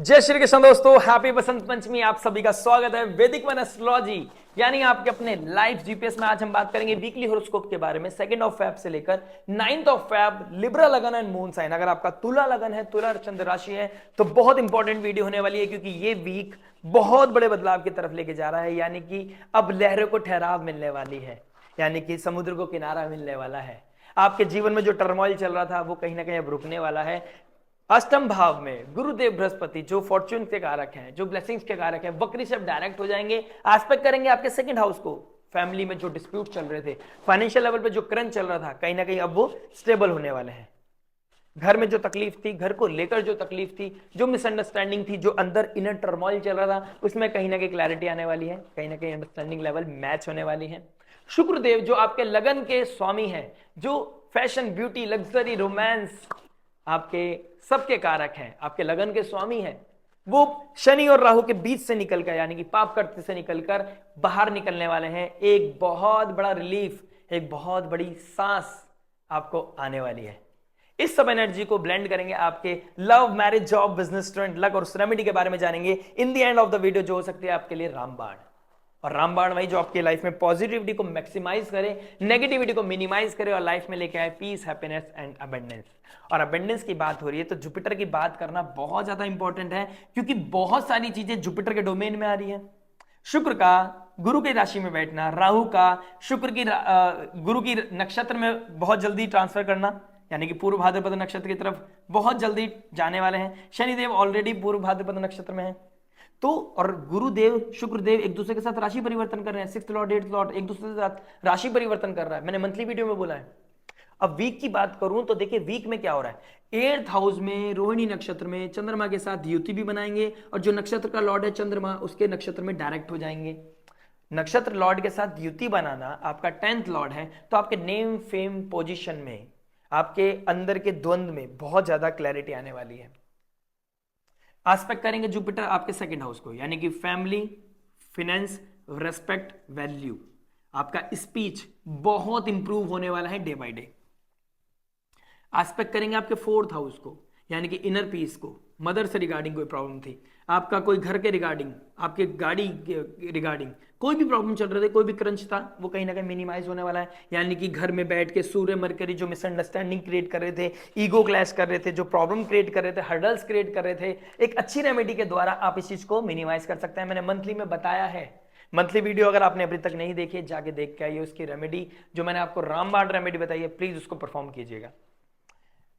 जय श्री कृष्ण दोस्तों, हैप्पी बसंत पंचमी। आप सभी का स्वागत है वैदिक वन एस्ट्रोलॉजी यानी आपके अपने लाइफ जीपीएस में। आज हम बात करेंगे वीकली हॉरोस्कोप के बारे में। 2 फेब से लेकर 9 फेब, लिब्रा लगन एंड मून साइन। अगर आपका तुला लगन है, तुला चंद्र राशि है, तो बहुत इंपॉर्टेंट वीडियो होने वाली है, क्योंकि ये वीक बहुत बड़े बदलाव की तरफ लेके जा रहा है। यानी कि अब लहरों को ठहराव मिलने वाली है, यानी कि समुद्र को किनारा मिलने वाला है। आपके जीवन में जो टर्मोइल चल रहा था वो कहीं ना कहीं अब रुकने वाला है। अष्टम भाव में गुरुदेव बृहस्पति जो फॉर्च्यून के कारक हैं, जो ब्लेसिंग्स के कारक हैं, वक्री से डायरेक्ट हो जाएंगे। एस्पेक्ट करेंगे आपके सेकंड हाउस को। फैमिली में जो डिस्प्यूट चल रहे थे, फाइनेंशियल लेवल पे जो क्रंच चल रहा था, कहीं ना कहीं अब वो स्टेबल होने वाले हैं। घर में जो तकलीफ थी, घर को लेकर जो तकलीफ थी, जो मिसअंडरस्टैंडिंग थी, जो अंदर इनर टर्मोइल चल रहा था, उसमें कहीं ना कहीं क्लैरिटी आने वाली है। कहीं ना कहीं अंडरस्टैंडिंग लेवल मैच होने वाली है। शुक्रदेव जो आपके लगन के स्वामी हैं, जो फैशन, ब्यूटी, लग्जरी, रोमांस, आपके सबके कारक हैं, आपके लगन के स्वामी हैं, वो शनि और राहु के बीच से निकलकर, यानी कि पाप कर्त से निकलकर बाहर निकलने वाले हैं। एक बहुत बड़ा रिलीफ, एक बहुत बड़ी सांस आपको आने वाली है। इस सब एनर्जी को ब्लेंड करेंगे। आपके love, marriage, job, business, student, luck और रेमेडी के बारे में जानेंगे इन the end of the video, जो हो सकती है आपके लिए रामबाण। और रामबाण वही जो आपकी लाइफ में पॉजिटिविटी को मैक्सिमाइज करे, नेगेटिविटी को मिनिमाइज करे और लाइफ में लेके आए पीस, हैप्पीनेस एंड अबेंडेंस। और अबेंडेंस की बात हो रही है तो जुपिटर की बात करना बहुत ज्यादा इंपॉर्टेंट है, क्योंकि बहुत सारी चीजें जुपिटर के डोमेन में आ रही है। शुक्र का गुरु की राशि में बैठना, राहु का शुक्र की गुरु की नक्षत्र में बहुत जल्दी ट्रांसफर करना, यानी कि पूर्व भाद्रपद नक्षत्र की तरफ बहुत जल्दी जाने वाले हैं। शनिदेव ऑलरेडी पूर्व भाद्रपद नक्षत्र में है, तो और गुरुदेव शुक्रदेव एक दूसरे के साथ राशि परिवर्तन कर रहे हैं। 6th लॉर्ड 8th लॉर्ड एक दूसरे के साथ राशि परिवर्तन कर रहा है। मैंने मंथली वीडियो में बोला है। अब वीक की बात करूं तो देखिए वीक में क्या हो रहा है। 8th हाउस में रोहिणी नक्षत्र में चंद्रमा के साथ युति भी बनाएंगे, और जो नक्षत्र का लॉर्ड है चंद्रमा, उसके नक्षत्र में डायरेक्ट हो जाएंगे। नक्षत्र लॉर्ड के साथ युति बनाना आपका 10th लॉर्ड है, तो आपके नेम, फेम, पोजिशन में, आपके अंदर के द्वंद्व में बहुत ज्यादा क्लैरिटी आने वाली है। एस्पेक्ट करेंगे जुपिटर आपके सेकंड हाउस को, यानी कि फैमिली, फिनेंस, रेस्पेक्ट, वैल्यू। आपका स्पीच बहुत इंप्रूव होने वाला है डे बाय डे। एस्पेक्ट करेंगे आपके 4th हाउस को, यानी कि इनर पीस को। मदर से रिगार्डिंग कोई प्रॉब्लम थी, आपका कोई घर के रिगार्डिंग, आपके गाड़ी के रिगार्डिंग कोई भी प्रॉब्लम चल रहे थे, कोई भी क्रंच था, वो कहीं ना कहीं मिनिमाइज होने वाला है। यानी कि घर में बैठ के सूर्य मरकरी जो मिसअंडरस्टैंडिंग क्रिएट कर रहे थे, ईगो क्लैश कर रहे थे, जो प्रॉब्लम क्रिएट कर रहे थे, हर्डल्स क्रिएट कर रहे थे, एक अच्छी रेमेडी के द्वारा आप इस चीज को मिनिमाइज कर सकते हैं। मैंने मंथली में बताया है। मंथली वीडियो अगर आपने अभी तक नहीं देखी, जाके देख के आइए। उसकी रेमेडी जो मैंने आपको रामबाण रेमेडी बताई है, प्लीज उसको परफॉर्म कीजिएगा।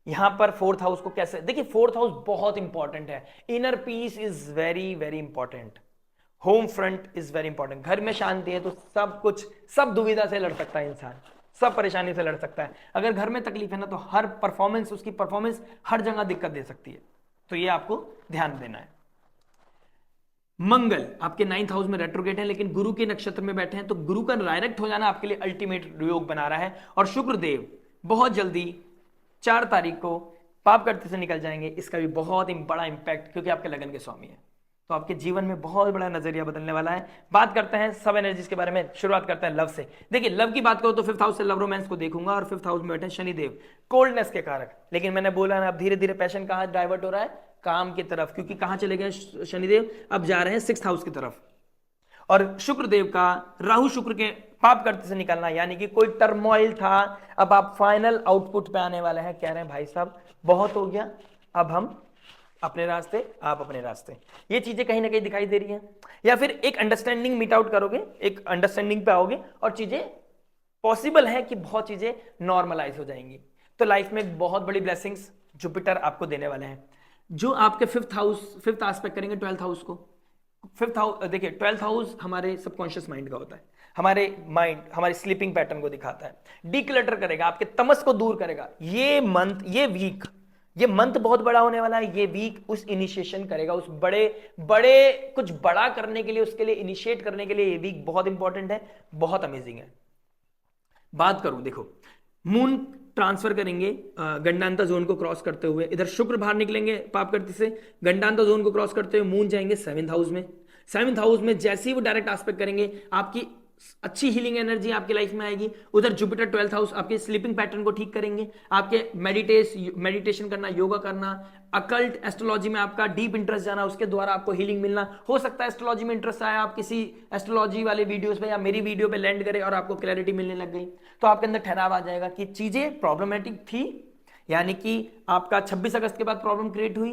यहां पर 4th हाउस को कैसे देखिए, 4th हाउस बहुत इंपॉर्टेंट है। Inner peace is very very important, home front is very important. घर में शांति है तो सब कुछ, सब दुविधा से लड़ सकता है इंसान, सब परेशानी से लड़ सकता है। अगर घर में तकलीफ है ना, तो हर परफॉर्मेंस, उसकी परफॉर्मेंस हर जगह दिक्कत दे सकती है। तो ये आपको ध्यान देना है। मंगल आपके 9th हाउस में रेट्रोगेट है, लेकिन गुरु के नक्षत्र में बैठे हैं, तो गुरु का डायरेक्ट हो जाना आपके लिए अल्टीमेट योग बना रहा है। और शुक्रदेव बहुत जल्दी 4 तारीख को पाप कर्त से निकल जाएंगे। इसका भी बहुत बड़ा इंपैक्ट, क्योंकि आपके लगन के स्वामी है, तो आपके जीवन में बहुत बड़ा नजरिया बदलने वाला है। बात करते हैं सब एनर्जीज के बारे में। शुरुआत करते हैं लव से। देखिए लव की बात करो तो 5th हाउस से लव रोमांस को देखूंगा, और 5th हाउस में बैठे शनिदेव, कोल्डनेस के कारक। लेकिन मैंने बोला ना, अब धीरे धीरे पैशन कहां डाइवर्ट हो रहा है, काम की तरफ, क्योंकि कहां चले गए शनिदेव, अब जा रहे हैं 6th हाउस की तरफ। और शुक्रदेव का राहु शुक्र के पाप कर्त से निकलना, यानी कि कोई टर्मोइल था, अब आप फाइनल आउटपुट पे आने वाले हैं। कह रहे हैं भाई साहब बहुत हो गया, अब हम अपने रास्ते, आप अपने रास्ते। ये चीजें कहीं ना कहीं दिखाई दे रही हैं। या फिर एक अंडरस्टैंडिंग मीट आउट करोगे, एक अंडरस्टैंडिंग पे आओगे, और चीजें पॉसिबल है कि बहुत चीजें नॉर्मलाइज हो जाएंगी। तो लाइफ में बहुत बड़ी ब्लेसिंग्स जुपिटर आपको देने वाले हैं। जो आपके 5th हाउस, 5th एस्पेक्ट करेंगे 12th हाउस को। 5th हाउस देखिए, 12th हाउस हमारे सबकॉन्शियस माइंड का होता है, हमारे माइंड, हमारे स्लीपिंग पैटर्न को दिखाता है। डीक्लटर करेगा, आपके तमस को दूर करेगा। ये मंथ, ये वीक, ये मंथ बहुत बड़ा होने वाला है। ये वीक उस इनिशिएशन करेगा, उस बड़े बड़े कुछ बड़ा करने के लिए, उसके लिए इनिशिएट करने के लिए ये वीक बहुत इंपॉर्टेंट है, बहुत अमेजिंग है। बात करूं, देखो मून ट्रांसफर करेंगे गंडांता जोन को क्रॉस करते हुए, इधर शुक्र बाहर निकलेंगे पापकर्ती से, गंडांता जोन को क्रॉस करते हुए मून जाएंगे 7th हाउस में। 7th हाउस में जैसे ही वो डायरेक्ट एस्पेक्ट करेंगे, आपकी अच्छी हीलिंग एनर्जी आपकी लाइफ में आएगी। उधर जुपिटर 12th हाउस आपके स्लीपिंग पैटर्न को ठीक करेंगे, आपके मेडिटेशन करना, योगा करना, अकल्ट एस्ट्रोलॉजी में आपका डीप इंटरेस्ट जाना, उसके द्वारा आपको हीलिंग मिलना। हो सकता है एस्ट्रोलॉजी में इंटरेस्ट आया, आप किसी एस्ट्रोलॉजी वाले वीडियोस पे या मेरी वीडियो पे लैंड करे और आपको क्लैरिटी मिलने लग गई, तो आपके अंदर ठहराव आ जाएगा कि चीजें प्रॉब्लमेटिक थी, यानी कि आपका 26 अगस्त के बाद प्रॉब्लम क्रिएट हुई,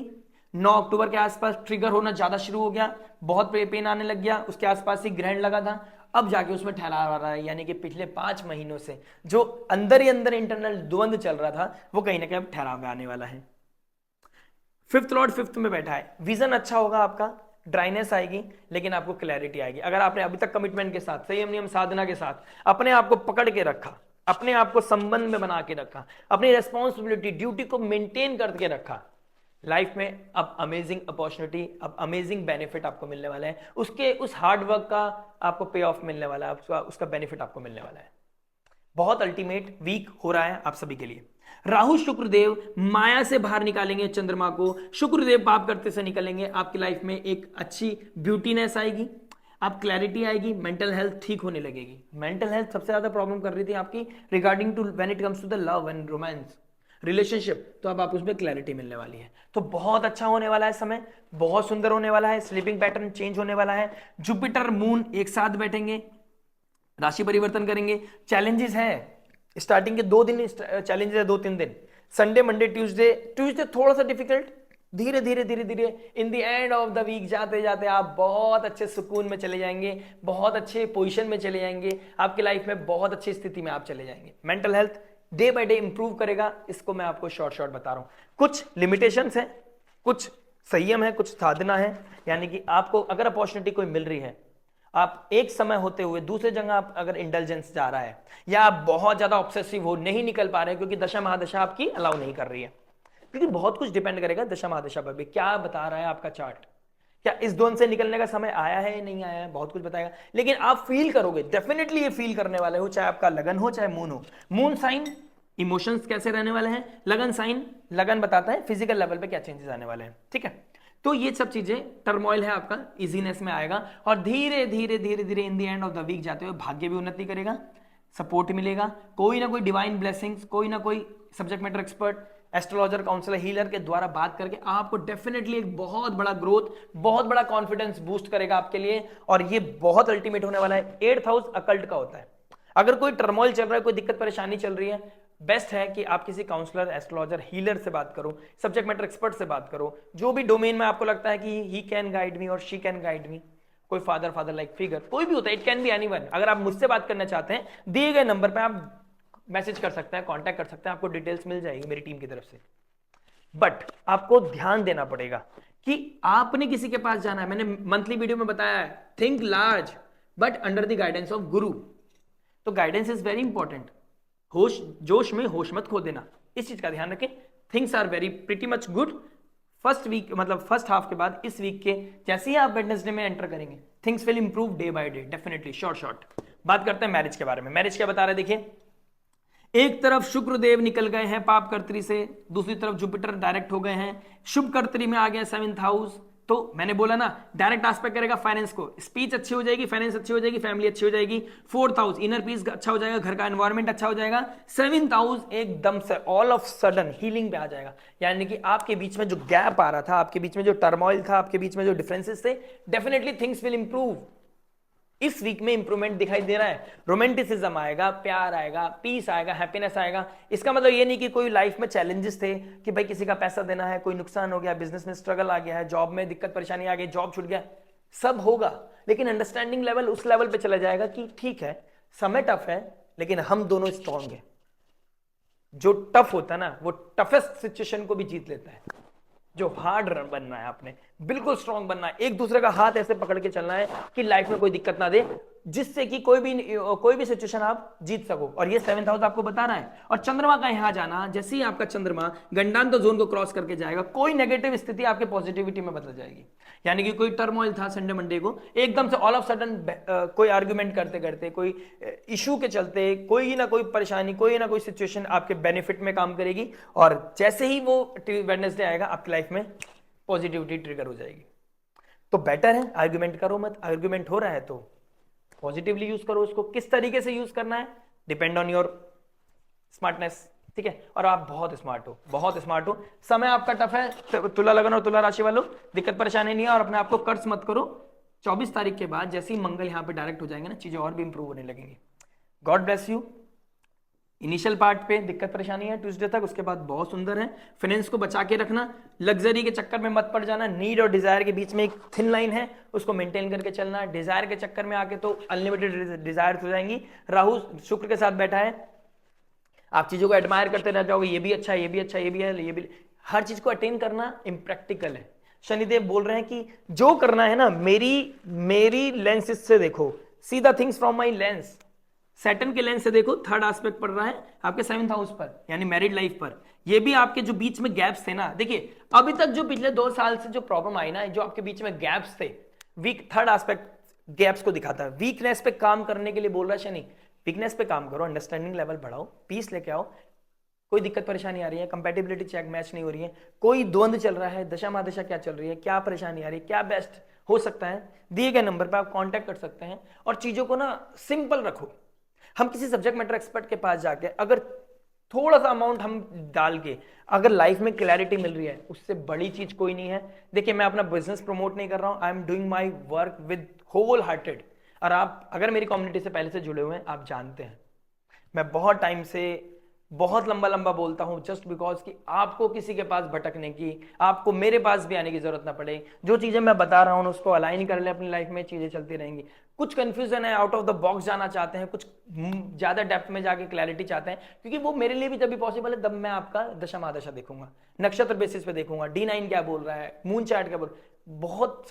9 अक्टूबर के आसपास ट्रिगर होना ज्यादा शुरू हो गया, बहुत पेन आने लग गया, उसके आसपास ही ग्रहण लगा था, अब जाके उसमें ठहराव आ रहा है। यानी कि पिछले 5 महीनों से जो अंदर ही अंदर इंटरनल द्वंद चल रहा था, वो कहीं ना कहीं अब ठहराव में आने वाला है। फिफ्थ लॉर्ड फिफ्थ में बैठा है, विजन अच्छा होगा आपका, ड्राइनेस आएगी, लेकिन आपको क्लैरिटी आएगी। अगर आपने अभी तक कमिटमेंट के साथ, संयम नियम साधना के साथ अपने आप को पकड़ के रखा, अपने आप को संबंध में बना के रखा, अपनी रेस्पॉन्सिबिलिटी ड्यूटी को मेंटेन करके रखा, लाइफ में अब अमेजिंग अपॉर्चुनिटी, अब अमेजिंग बेनिफिट आपको मिलने वाला है। उसके उस हार्ड वर्क का आपको पे ऑफ मिलने वाला है, उसका बेनिफिट आपको मिलने वाला है। बहुत अल्टीमेट वीक हो रहा है आप सभी के लिए। राहु शुक्रदेव माया से बाहर निकालेंगे चंद्रमा को, शुक्रदेव पाप करते से निकलेंगे, आपकी लाइफ में एक अच्छी ब्यूटीनेस आएगी, आप क्लैरिटी आएगी, मेंटल हेल्थ ठीक होने लगेगी। मेंटल हेल्थ सबसे ज्यादा प्रॉब्लम कर रही थी आपकी regarding to when it comes to the love and romance relationship, तो अब आप उसमें क्लैरिटी मिलने वाली है। तो बहुत अच्छा होने वाला है समय, बहुत सुंदर होने वाला है, स्लीपिंग पैटर्न चेंज होने वाला है, जुपिटर मून एक साथ बैठेंगे, राशि परिवर्तन करेंगे। चैलेंजेस है, स्टार्टिंग के 2 दिन चैलेंजेस है, 2-3 दिन, संडे मंडे ट्यूसडे थोड़ा सा डिफिकल्ट, धीरे धीरे धीरे धीरे in the end of the week जाते जाते आप बहुत अच्छे सुकून में चले जाएंगे, बहुत अच्छे पोजीशन में चले जाएंगे, आपकी लाइफ में बहुत अच्छी स्थिति में आप चले जाएंगे। Mental health day by day improve करेगा, इसको मैं आपको शॉर्ट बता रहा हूं। कुछ लिमिटेशंस है, कुछ संयम है, कुछ साधना है, यानी कि आपको अगर अपॉर्चुनिटी कोई मिल रही है, आप एक समय होते हुए दूसरे जगह आप अगर इंटेलिजेंस जा रहा है, या आप बहुत ज्यादा ऑब्सेसिव हो, नहीं निकल पा रहे क्योंकि दशा महादशा आपकी अलाउ नहीं कर रही है, क्योंकि बहुत कुछ डिपेंड करेगा दशा महादशा पर भी, क्या बता रहा है आपका चार्ट, क्या इस द्वंद से निकलने का समय आया है या नहीं आया है, बहुत कुछ बताएगा। लेकिन आप फील करोगे, डेफिनेटली ये फील करने वाले हो, चाहे आपका लगन हो चाहे मून हो। मून साइन इमोशंस कैसे रहने वाले हैं, लगन साइन लगन बताता है फिजिकल लेवल पे क्या चेंजेस आने वाले हैं, ठीक है। तो ये सब चीजें टर्मोइल है आपका इजीनेस में आएगा, और धीरे धीरे धीरे धीरे in the end of the week जाते हुए भाग्य भी उन्नति करेगा, सपोर्ट मिलेगा, कोई ना कोई डिवाइन ब्लेसिंग्स, कोई ना कोई subject matter expert, astrologer, counsellor, healer के द्वारा बात करके आपको डेफिनेटली एक बहुत बड़ा ग्रोथ, बहुत बड़ा कॉन्फिडेंस बूस्ट करेगा आपके लिए, और ये बहुत अल्टीमेट होने वाला है। 8th हाउस अकल्ट का होता है, अगर कोई टर्मोइल चल रहा है, कोई दिक्कत परेशानी चल रही है, बेस्ट है कि आप किसी काउंसलर, एस्ट्रोलॉजर, हीलर से बात करो, सब्जेक्ट मैटर एक्सपर्ट से बात करो, जो भी डोमेन में आपको लगता है कि ही कैन गाइड मी और शी कैन गाइड मी, कोई फादर लाइक फिगर, कोई भी होता है, इट कैन बी एनीवन। अगर आप मुझसे बात करना चाहते हैं, दिए गए नंबर पे आप मैसेज कर सकते हैं, कांटेक्ट कर सकते हैं, आपको डिटेल्स मिल जाएगी मेरी टीम की तरफ से। बट आपको ध्यान देना पड़ेगा कि आपने किसी के पास जाना है। मैंने मंथली वीडियो में बताया है, think large but under the guidance of गुरु। तो गाइडेंस इज वेरी इंपॉर्टेंट, होश जोश में होश मत खो देना, इस चीज का ध्यान रखें। Things are very pretty much good first week, मतलब फर्स्ट हाफ के बाद इस वीक के जैसे ही आप वेडनेसडे में एंटर करेंगे, things will improve day by day definitely. Short बात करते हैं मैरिज के बारे में। मैरिज क्या बता रहे, देखिए, एक तरफ शुक्रदेव निकल गए हैं पाप कर्तरी से, दूसरी तरफ जुपिटर डायरेक्ट हो गए हैं, शुभ कर्तरी में आ गए 7th हाउस। तो मैंने बोला ना, डायरेक्ट एस्पेक्ट करेगा फाइनेंस को, स्पीच अच्छी हो जाएगी, फाइनेंस अच्छी हो जाएगी, फैमिली अच्छी हो जाएगी। 4th हाउस इनर पीस अच्छा हो जाएगा, घर का एनवायरमेंट अच्छा हो जाएगा। 7th हाउस एकदम से ऑल ऑफ सडन हीलिंग पे आ जाएगा, यानी कि आपके बीच में जो गैप आ रहा था, आपके बीच में जो टर्मोइल था, आपके बीच में जो डिफरेंसेस थे, डेफिनेटली थिंग्स विल इंप्रूव। इस वीक में इंप्रूवमेंट दिखाई दे रहा है, रोमांटिसिज्म आएगा, प्यार आएगा, पीस आएगा, हैप्पीनेस आएगा। इसका मतलब ये नहीं कि कोई लाइफ में चैलेंजेस थे कि भाई किसी का पैसा देना है, कोई नुकसान हो गया, बिजनेस में स्ट्रगल आ गया है, जॉब में दिक्कत परेशानी आ गई, जॉब छूट गया, सब होगा, लेकिन अंडरस्टैंडिंग लेवल उस लेवल पे चला जाएगा कि ठीक है समय टफ है, लेकिन हम दोनों स्ट्रांग हैं। जो टफ होता है ना, वो टफेस्ट सिचुएशन को भी जीत लेता है। जो हार्ड रन बनना है, आपने बिल्कुल स्ट्रांग बनना है, एक दूसरे का हाथ ऐसे पकड़ के चलना है कि लाइफ में कोई दिक्कत ना दे, जिससे कि कोई भी सिचुएशन आप जीत सको। और ये 7th हाउस आपको बता रहा है। और चंद्रमा का यहां जाना, जैसे ही आपका चंद्रमा गंडांत जोन को क्रॉस करके जाएगा, कोई नेगेटिव स्थिति आपके पॉजिटिविटी में बदल जाएगी। यानी कि कोई टर्मोइल था संडे मंडे को, एकदम से ऑल ऑफ सडन कोई आर्ग्यूमेंट करते करते, कोई इशू के चलते, कोई ना कोई परेशानी, कोई ना कोई सिचुएशन आपके बेनिफिट में काम करेगी, और जैसे ही वो वेडनेसडे आएगा, आपकी लाइफ में पॉजिटिविटी ट्रिगर हो जाएगी। तो बेटर है आर्ग्यूमेंट करो मत, आर्ग्यूमेंट हो रहा है तो पॉजिटिवली यूज करो उसको। किस तरीके से यूज करना है डिपेंड ऑन योर स्मार्टनेस, ठीक है। और आप बहुत स्मार्ट हो, बहुत स्मार्ट हो। समय आपका टफ है, तुला लगन और तुला राशि वालों, दिक्कत परेशानी नहीं है, और अपने आप को कर्ज मत करो। 24 तारीख के बाद जैसे ही मंगल यहाँ पे डायरेक्ट हो जाएंगे ना, चीजें और भी इंप्रूव होने लगेंगी। God bless you. Initial part पे दिक्कत परेशानी है ट्यूसडे तक, उसके बाद बहुत सुंदर है। फाइनेंस को बचा के रखना, लग्जरी के चक्कर में मत पड़ जाना। नीड और डिजायर के बीच में एक थिन लाइन है, उसको मेंटेन करके चलना। डिजायर के चक्कर में आके तो अनलिमिटेड डिजायर हो जाएंगी। राहु शुक्र के साथ बैठा है, आप चीजों को एडमायर करते रह जाओगे, ये भी अच्छा है, ये भी अच्छा है, ये भी है, ये भी। हर चीज को अटेन करना इम्प्रैक्टिकल है। शनिदेव बोल रहे हैं कि जो करना है ना, मेरी लेंस से देखो, see the things from my lens. Saturn के लेंस से देखो, थर्ड एस्पेक्ट पड़ रहा है आपके 7th हाउस पर, यानी मैरिड लाइफ पर। ये भी आपके जो बीच में गैप्स थे ना, देखिए अभी तक जो पिछले 2 साल से जो प्रॉब्लम आई ना, जो आपके बीच में गैप्स थे, वीक थर्ड एस्पेक्ट गैप्स को दिखाता है। वीकनेस पे काम करने के लिए बोल रहा है शनि, वीकनेस पे काम करो, अंडरस्टैंडिंग लेवल बढ़ाओ, पीस लेके आओ। कोई दिक्कत परेशानी आ रही है, कंपैटिबिलिटी चेक मैच नहीं हो रही है, कोई द्वंद चल रहा है, दशा महादशा क्या चल रही है, क्या परेशानी आ रही है, क्या बेस्ट हो सकता है, दिए गए नंबर पर आप कांटेक्ट कर सकते हैं। और चीजों को ना सिंपल रखो। हम किसी सब्जेक्ट मैटर एक्सपर्ट के पास जाके अगर थोड़ा सा अमाउंट हम डाल के अगर लाइफ में क्लैरिटी मिल रही है, उससे बड़ी चीज कोई नहीं है। देखिए मैं अपना बिजनेस प्रमोट नहीं कर रहा हूं, I am doing my work with whole hearted. और आप अगर मेरी कम्युनिटी से पहले से जुड़े हुए हैं, आप जानते हैं मैं बहुत टाइम से बहुत लंबा लंबा बोलता हूं, जस्ट बिकॉज कि आपको किसी के पास भटकने की, आपको मेरे पास भी आने की जरूरत ना पड़े। जो चीजें मैं बता रहा हूं उसको अलाइन कर ले अपनी लाइफ में, चीजें चलती रहेंगी। कुछ कंफ्यूजन है, आउट ऑफ द बॉक्स जाना चाहते हैं, कुछ ज्यादा डेप्थ में जाके क्लैरिटी चाहते हैं, क्योंकि वो मेरे लिए भी जब भी पॉसिबल है, तब मैं आपका दशा महादशा देखूंगा, नक्षत्र बेसिस पे देखूंगा, D9 क्या बोल रहा है, मून चार्ट क्या बोल, बहुत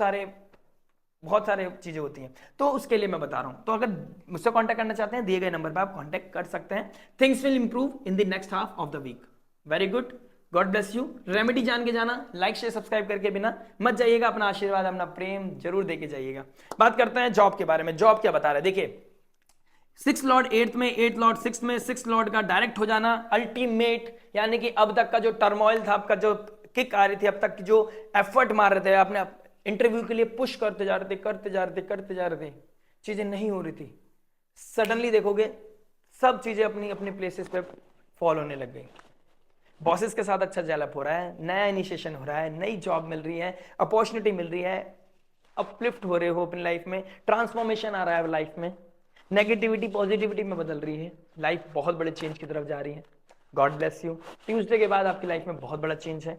सारे चीजें होती हैं, तो उसके लिए मैं बता रहा हूं। तो अगर मुझसे कांटेक्ट करना चाहते हैं, दिए गए नंबर पर आप कांटेक्ट कर सकते हैं। Things will improve in the next half of the week. Very good, God bless you. Remedy जान के जाना, लाइक शेयर सब्सक्राइब करके बिना मत जाइएगा, अपना आशीर्वाद अपना प्रेम जरूर देके जाइएगा। बात करते हैं जॉब के बारे में। जॉब क्या बता रहे हैं, देखिए 6 लॉर्ड 8th में, 8 लॉर्ड 6 में, 6 लॉर्ड का डायरेक्ट हो जाना अल्टीमेट, यानी कि अब तक का जो टर्मोइल था, आपका जो किक आ रही थी, अब तक की जो एफर्ट मार रहे थे, आपने इंटरव्यू के लिए पुश करते जा रहे थे, चीजें नहीं हो रही थी, सडनली देखोगे सब चीजें अपनी अपनी प्लेसेस पे फॉल होने लग गई। बॉसेस के साथ अच्छा डेवलप हो रहा है, नया इनिशिएशन हो रहा है, नई जॉब मिल रही है, अपॉर्चुनिटी मिल रही है, अपलिफ्ट हो रहे हो अपनी लाइफ में, ट्रांसफॉर्मेशन आ रहा है लाइफ में, नेगेटिविटी पॉजिटिविटी में बदल रही है, लाइफ बहुत बड़े चेंज की तरफ जा रही है। God bless you. ट्यूसडे के बाद आपकी लाइफ में बहुत बड़ा चेंज है,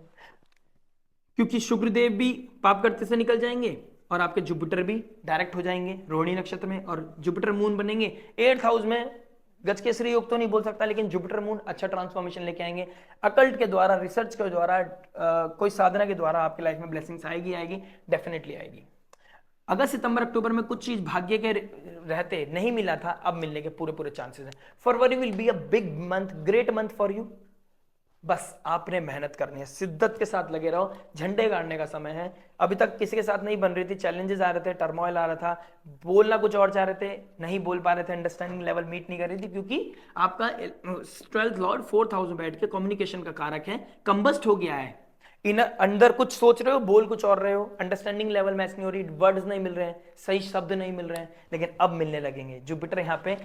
क्योंकि शुक्रदेव भी पाप करते से निकल जाएंगे और आपके जुपिटर भी डायरेक्ट हो जाएंगे रोहिणी नक्षत्र में, और जुपिटर मून बनेंगे 8th हाउस में। गजकेसरी योग तो नहीं बोल सकता, लेकिन जुपिटर मून अच्छा ट्रांसफॉर्मेशन लेके आएंगे। अकल्ट के द्वारा, रिसर्च के द्वारा, कोई साधना के द्वारा आपकी लाइफ में ब्लेसिंग्स आएगी, डेफिनेटली आएगी। अगस्त सितंबर अक्टूबर में कुछ चीज भाग्य के रहते नहीं मिला था, अब मिलने के पूरे चांसेस हैं। February will be a big month, great month for you. बस आपने मेहनत करनी है, शिद्दत के साथ लगे रहो, झंडे गाड़ने का समय है। अभी तक किसी के साथ नहीं बन रही थी, चैलेंजेस आ रहे थे, टर्मोइल आ रहा था, बोलना कुछ और चाह रहे थे, नहीं बोल पा रहे थे, अंडरस्टैंडिंग लेवल मीट नहीं कर रही थी, क्योंकि आपका 12th लॉर्ड 4th हाउस में बैठ के कम्युनिकेशन का कारक है, कंबस्ट हो गया है। अंदर कुछ सोच रहे हो, बोल कुछ और रहे हो, अंडरस्टैंडिंग लेवल मैच नहीं हो रही, वर्ड्स नहीं मिल रहे हैं, सही शब्द नहीं मिल रहे हैं, लेकिन अब मिलने लगेंगे। जुपिटर यहाँ पे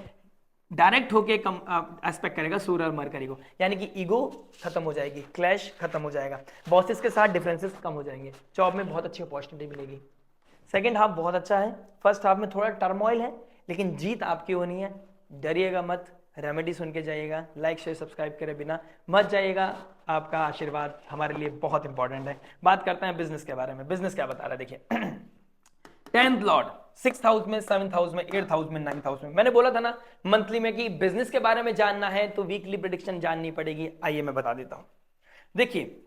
डायरेक्ट होके एस्पेक्ट करेगा सूर्य और मरकरी को, यानी कि ईगो खत्म हो जाएगी, क्लैश खत्म हो जाएगा, बॉसेस के साथ डिफरेंसेस कम हो जाएंगे, जॉब में बहुत अच्छी अपॉर्चुनिटी मिलेगी। सेकंड हाफ बहुत अच्छा है, फर्स्ट हाफ में थोड़ा टर्मोइल है, लेकिन जीत आपकी होनी है, डरिएगा मत, रेमेडी सुन के जाइएगा, लाइक शेयर सब्सक्राइब करे बिना मत जाइएगा, आपका आशीर्वाद हमारे लिए बहुत इंपॉर्टेंट है। बात करते हैं बिजनेस के बारे में। बिजनेस क्या बता रहा है, देखिए 10th लॉर्ड 6th हाउस में, 7th हाउस में, 8th हाउस में, 9th हाउस में। मैंने बोला था ना मंथली में कि बिजनेस के बारे में जानना है तो वीकली प्रेडिक्शन जाननी पड़ेगी। आइए मैं बता देता हूं। देखिए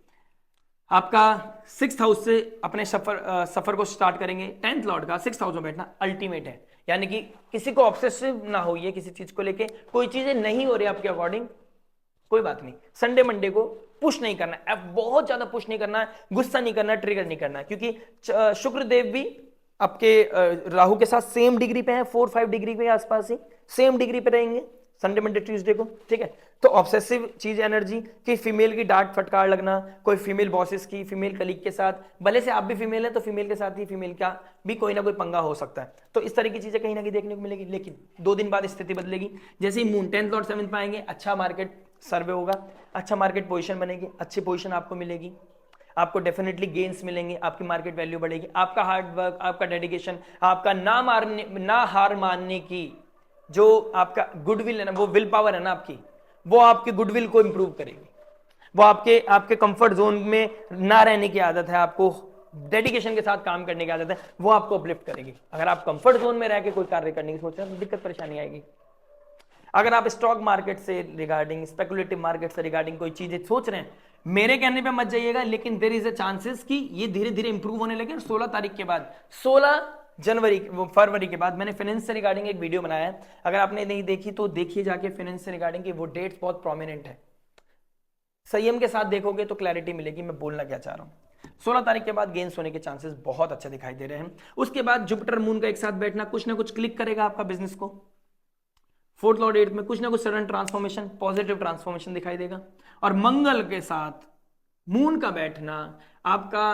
आपका 6th हाउस से अपने सफर को स्टार्ट करेंगे। 10th लॉर्ड का 6th हाउस में बैठना अल्टीमेट है, यानी कि किसी को ऑब्सेसिव ना होइए किसी चीज को लेके, कोई चीजें नहीं हो रही आपके अकॉर्डिंग, कोई बात नहीं, संडे मंडे को पुश नहीं करना है, बहुत ज्यादा पुश नहीं करना है, गुस्सा नहीं करना है, ट्रिगर नहीं करना है, क्योंकि शुक्रदेव भी आपके राहु के साथ सेम डिग्री पे है, 4-5 डिग्री के आसपास ही सेम डिग्री पे रहेंगे संडे मंडे ट्यूसडे को, ठीक है। तो ऑब्सेसिव चीज एनर्जी कि फीमेल की डांट फटकार लगना, कोई फीमेल बॉसेस की, फीमेल कलीग के साथ, भले से आप भी फीमेल है तो फीमेल के साथ ही फीमेल का भी कोई ना कोई पंगा हो सकता है। तो इस तरह की चीजें कहीं ना कहीं देखने को मिलेगी, लेकिन 2 दिन बाद स्थिति बदलेगी। जैसे ही मून 10th और 7th में आएंगे, अच्छा मार्केट सर्वे होगा, अच्छा मार्केट पोजीशन बनेगी, अच्छी पोजीशन आपको मिलेगी, आपको डेफिनेटली गेन्स मिलेंगे, आपकी मार्केट वैल्यू बढ़ेगी, आपका हार्ड वर्क, आपका डेडिकेशन, आपका ना हार मानने की जो आपका गुडविल है ना, वो विल पावर है ना आपकी, वो आपकी गुडविल को इंप्रूव करेगी, वो आपके आपके कंफर्ट जोन में ना रहने की आदत है, आपको डेडिकेशन के साथ काम करने की आदत है, वो आपको अपलिफ्ट करेगी। अगर आप कंफर्ट जोन में रह के कोई कार्य करने की सोच रहे हैं तो दिक्कत परेशानी आएगी। अगर आप स्टॉक मार्केट से रिगार्डिंग, स्पेकुलेटिव मार्केट से रिगार्डिंग कोई चीजें सोच रहे हैं, मेरे कहने पे मत जाइएगा, लेकिन देयर इज अ चांसेस कि ये धीरे धीरे इंप्रूव होने लगे। 16 तारीख के बाद, 16 जनवरी फरवरी के बाद मैंने फाइनेंस से रिगार्डिंग एक वीडियो बनाया है, अगर आपने नहीं देखी तो देखिए जाके फाइनेंस से रिगार्डिंग की, वो डेट्स बहुत प्रोमिनेंट है। संयम के साथ देखोगे तो क्लैरिटी मिलेगी मैं बोलना क्या चाह रहा हूं। 16 तारीख के बाद गेन्स होने के चांसेस बहुत अच्छे दिखाई दे रहे हैं। उसके बाद जुपिटर मून का एक साथ बैठना कुछ ना कुछ क्लिक करेगा आपका बिजनेस को। 4th लॉर्ड 8th में कुछ ना कुछ सडन ट्रांसफॉर्मेशन, पॉजिटिव ट्रांसफॉर्मेशन दिखाई देगा। और मंगल के साथ मून का बैठना आपका,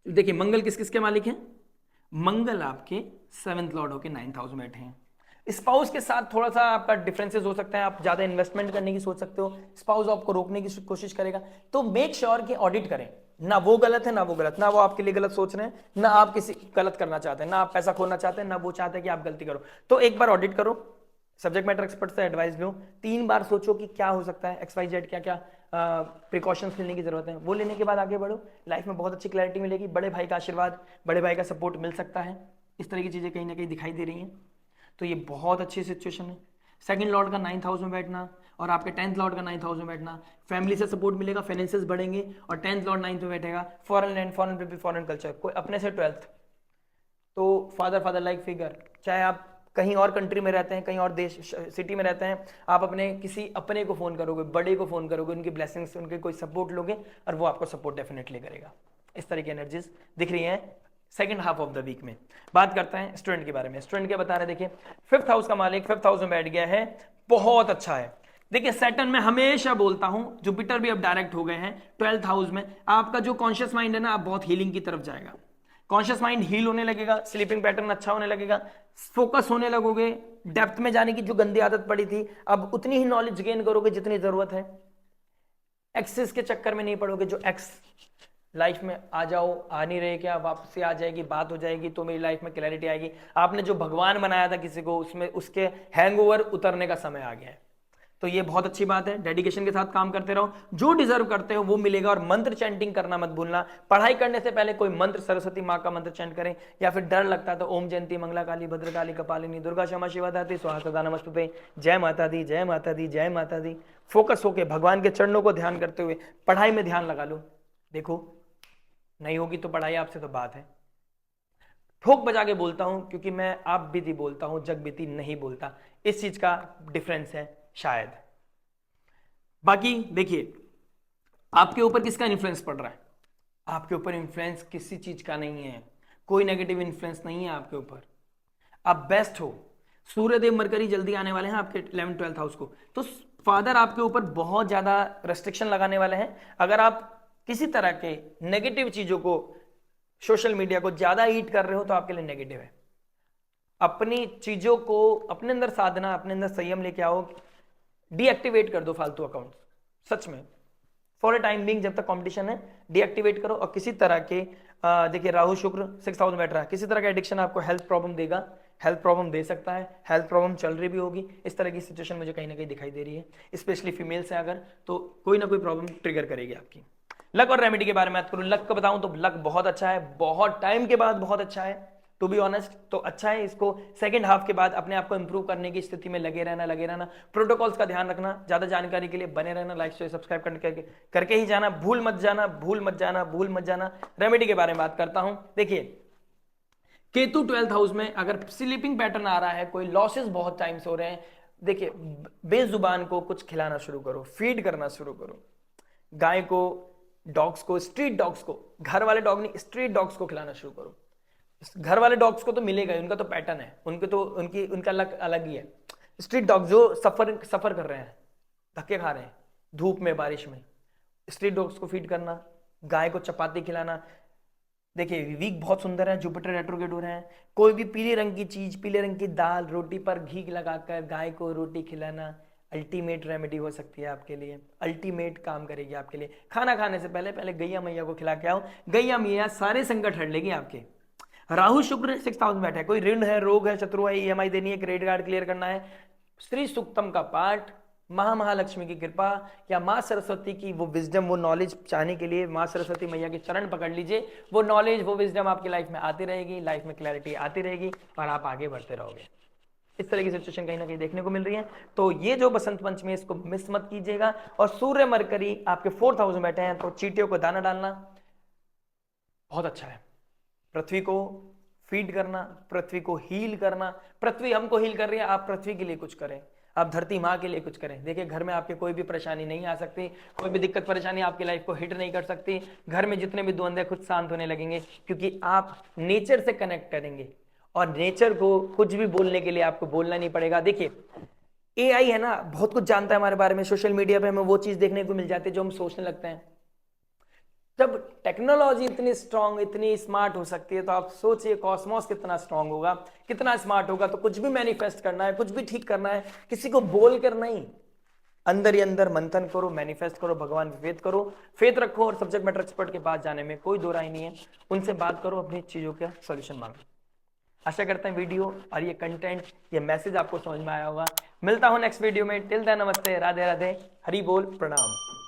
देखिए मंगल किस किस के मालिक हैं, मंगल आपके 7th लॉर्ड होके 9th हाउस में बैठे हैं। स्पाउस के साथ थोड़ा सा आपका डिफरेंसेस हो सकता है, आप ज्यादा इन्वेस्टमेंट करने की सोच सकते हो, स्पाउस आपको रोकने की कोशिश करेगा। तो मेक श्योर कि ऑडिट करें, ना वो गलत है ना वो गलत, ना वो आपके लिए गलत सोच रहे हैं, ना आप किसी गलत करना चाहते हैं, ना आप पैसा खोना चाहते हैं, ना वो चाहते हैं कि आप गलती करो। तो एक बार ऑडिट करो, सब्जेक्ट मैटर एक्सपर्ट से एडवाइस लो, 3 बार सोचो कि क्या हो सकता है, XYZ क्या क्या प्रिकॉशंस लेने की जरूरत है, वो लेने के बाद आगे बढ़ो। लाइफ में बहुत अच्छी क्लैरिटी मिलेगी, बड़े भाई का आशीर्वाद, बड़े भाई का सपोर्ट मिल सकता है, इस तरह की चीजें कहीं ना कहीं दिखाई दे रही हैं। तो ये बहुत अच्छी सिचुएशन है। 2nd लॉर्ड का 9th हाउस में बैठना और आपके 10th लॉर्ड का 9th हाउस में बैठना, फैमिली से सपोर्ट मिलेगा, फाइनेंसेस बढ़ेंगे। और 10th लॉर्ड 9th में बैठेगा, foreign land, foreign people, foreign culture, कोई अपने से 12th, तो फादर लाइक फिगर, चाहे आप कहीं और कंट्री में रहते हैं, कहीं और देश सिटी में रहते हैं, आप अपने किसी अपने को फोन करोगे, बड़े को फोन करोगे, उनकी ब्लेसिंग्स, उनके कोई सपोर्ट लोगे और वो आपको सपोर्ट डेफिनेटली करेगा। इस तरह की एनर्जीज दिख रही हैं second half of the week में। बात करते हैं स्टूडेंट के बारे में। स्टूडेंट क्या बता रहे हैं, देखिए 5th हाउस का मालिक 5th हाउस में बैठ गया है, बहुत अच्छा है। देखिए सैटर्न में हमेशा बोलता हूं, जुपिटर भी अब डायरेक्ट हो गए हैं 12th हाउस में। आपका जो कॉन्शियस माइंड है ना, आप बहुत हीलिंग की तरफ जाएगा, कॉन्शियस माइंड हील होने लगेगा, स्लीपिंग पैटर्न अच्छा होने लगेगा, फोकस होने लगोगे, डेप्थ में जाने की जो गंदी आदत पड़ी थी अब उतनी ही नॉलेज गेन करोगे जितनी जरूरत है। एक्सेस के चक्कर में नहीं पड़ोगे, जो एक्स लाइफ में आ जाओ, आ नहीं रहे क्या, वापसी आ जाएगी, बात हो जाएगी तो मेरी लाइफ में क्लैरिटी आएगी। आपने जो भगवान बनाया था किसी को, उसमें उसके हैंगओवर उतरने का समय आ गया है। तो ये बहुत अच्छी बात है, डेडिकेशन के साथ काम करते रहो, जो डिजर्व करते हो वो मिलेगा। और मंत्र चैंटिंग करना मत भूलना, पढ़ाई करने से पहले कोई मंत्र, सरस्वती माँ का मंत्र चैंट करें, या फिर डर लगता है तो ओम जयंती मंगला काली भद्रकाली कपालिनी दुर्गा क्षमा शिवा धात्री स्वाहा सदा नमस्तुते, जय माता दी जय माता दी जय माता दी। फोकस होके भगवान के चरणों को ध्यान करते हुए पढ़ाई में ध्यान लगा लो। देखो नहीं होगी तो पढ़ाई आपसे तो बात है, ठोक बजा के बोलता हूं क्योंकि मैं आप बीती बोलता हूं, जग बीती नहीं बोलता, इस चीज का डिफरेंस है शायद। बाकी देखिए आपके ऊपर किसका इन्फ्लुएंस पड़ रहा है, आपके ऊपर इन्फ्लुएंस किसी चीज का नहीं है, कोई नेगेटिव इन्फ्लुएंस नहीं है आपके ऊपर, आप बेस्ट हो। सूर्यदेव मरकरी जल्दी आने वाले हैं आपके 11th 12th हाउस को, तो फादर आपके ऊपर बहुत ज्यादा रेस्ट्रिक्शन लगाने वाले हैं। अगर आप किसी तरह के नेगेटिव चीजों को, सोशल मीडिया को ज्यादा ईट कर रहे हो तो आपके लिए नेगेटिव है। अपनी चीजों को अपने अंदर साधना, अपने अंदर संयम लेके आओ, डीएक्टिवेट कर दो फालतू अकाउंट, सच में फॉर अ टाइम बिंग, जब तक कंपटीशन है डीएक्टिवेट करो। और किसी तरह के देखिए राहु शुक्र 6th हाउस में बैठ रहा है, किसी तरह का एडिक्शन आपको हेल्थ प्रॉब्लम देगा, हेल्थ प्रॉब्लम दे सकता है, हेल्थ प्रॉब्लम चल रही भी होगी, इस तरह की सिचुएशन मुझे कहीं ना कहीं दिखाई दे रही है। स्पेशली फीमेल से अगर, तो कोई ना कोई प्रॉब्लम ट्रिगर करेगी आपकी। लक और रेमेडी के बारे में बात करूं, लक का बताऊं तो लक बहुत अच्छा है, बहुत टाइम के बाद बहुत अच्छा है, टू बी ऑनेस्ट तो अच्छा है। इसको सेकंड हाफ के बाद अपने आप को इंप्रूव करने की स्थिति में लगे रहना, प्रोटोकॉल्स का ध्यान रखना, ज्यादा जानकारी के लिए बने रहना, लाइक शेयर सब्सक्राइब करके ही जाना, भूल मत जाना। रेमेडी के बारे में बात करता हूं, देखिए केतु 12th हाउस में अगर स्लीपिंग पैटर्न आ रहा है, कोई लॉसेस बहुत टाइम से हो रहे हैं, देखिए बेजुबान को कुछ खिलाना शुरू करो, फीड करना शुरू करो, गाय को, डॉग्स को, स्ट्रीट डॉग्स को, घर वाले डॉग नहीं स्ट्रीट डॉग्स को खिलाना शुरू करो। घर वाले डॉग्स को तो मिलेगा, उनका तो पैटर्न है, उनके तो उनका लक अलग ही है। स्ट्रीट डॉग जो सफर कर रहे हैं, धक्के खा रहे हैं धूप में, बारिश में। स्ट्रीट डॉग्स को फीड करना, गाय को चपाती खिलाना। देखिए वीक बहुत सुंदर है, जुपिटर रेट्रोग्रेड हो रहे हैं। कोई भी पीले रंग की चीज, पीले रंग की दाल रोटी पर घी लगाकर गाय को रोटी खिलाना अल्टीमेट रेमेडी हो सकती है आपके लिए, अल्टीमेट काम करेगी आपके लिए। खाना खाने से पहले पहले गैया मैया को खिला के आओ, गैया मैया सारे संकट हट लेगी आपके। राहु शुक्र 6th हाउस में बैठे, कोई ऋण है, रोग है, शत्रु है, ईएमआई देनी है, क्रेडिट कार्ड क्लियर करना है, श्री सूक्तम का पाठ, महालक्ष्मी की कृपा या माँ सरस्वती की वो विजडम, वो नॉलेज चाहने के लिए माँ सरस्वती मैया के चरण पकड़ लीजिए। वो नॉलेज, वो विजडम आपकी लाइफ में आती रहेगी, लाइफ में क्लैरिटी आती रहेगी और आप आगे बढ़ते रहोगे। इस तरह की सिचुएशन कहीं ना कहीं देखने को मिल रही है। तो ये जो बसंत पंचमी है इसको मिस मत कीजिएगा। और सूर्य मरकरी आपके 4th हाउस में बैठे हैं, तो चींटियों को दाना डालना बहुत अच्छा है। पृथ्वी को फीड करना, पृथ्वी को हील करना। पृथ्वी हमको हील कर रही है, आप पृथ्वी के लिए कुछ करें, आप धरती माँ के लिए कुछ करें। देखिए घर में आपके कोई भी परेशानी नहीं आ सकती, कोई भी दिक्कत परेशानी आपकी लाइफ को हिट नहीं कर सकती। घर में जितने भी द्वंद्व खुद शांत होने लगेंगे, क्योंकि आप नेचर से कनेक्ट करेंगे और नेचर को कुछ भी बोलने के लिए आपको बोलना नहीं पड़ेगा। देखिए एआई है ना, बहुत कुछ जानता है हमारे बारे में, सोशल मीडिया पे हमें वो चीज देखने को मिल जाती है जो हम सोचने लगते हैं। जब टेक्नोलॉजी इतनी स्ट्रांग, इतनी स्मार्ट हो सकती है, तो आप सोचिए कॉस्मोस कितना स्ट्रांग होगा, कितना स्मार्ट होगा। तो कुछ भी मैनिफेस्ट करना है, कुछ भी ठीक करना है, किसी को बोल कर नहीं, अंदर ही अंदर मंथन करो, मैनिफेस्ट करो, भगवान पे फेथ करो, फेथ रखो और सब्जेक्ट मैटर एक्सपर्ट के पास जाने में कोई दो राय नहीं है। उनसे बात करो, अपनी चीजों का सॉल्यूशन मांगो। आशा करते हैं वीडियो और ये कंटेंट, ये मैसेज आपको समझ में आया होगा। मिलता हूं नेक्स्ट वीडियो में। टिल देन नमस्ते, राधे राधे, हरि बोल, प्रणाम।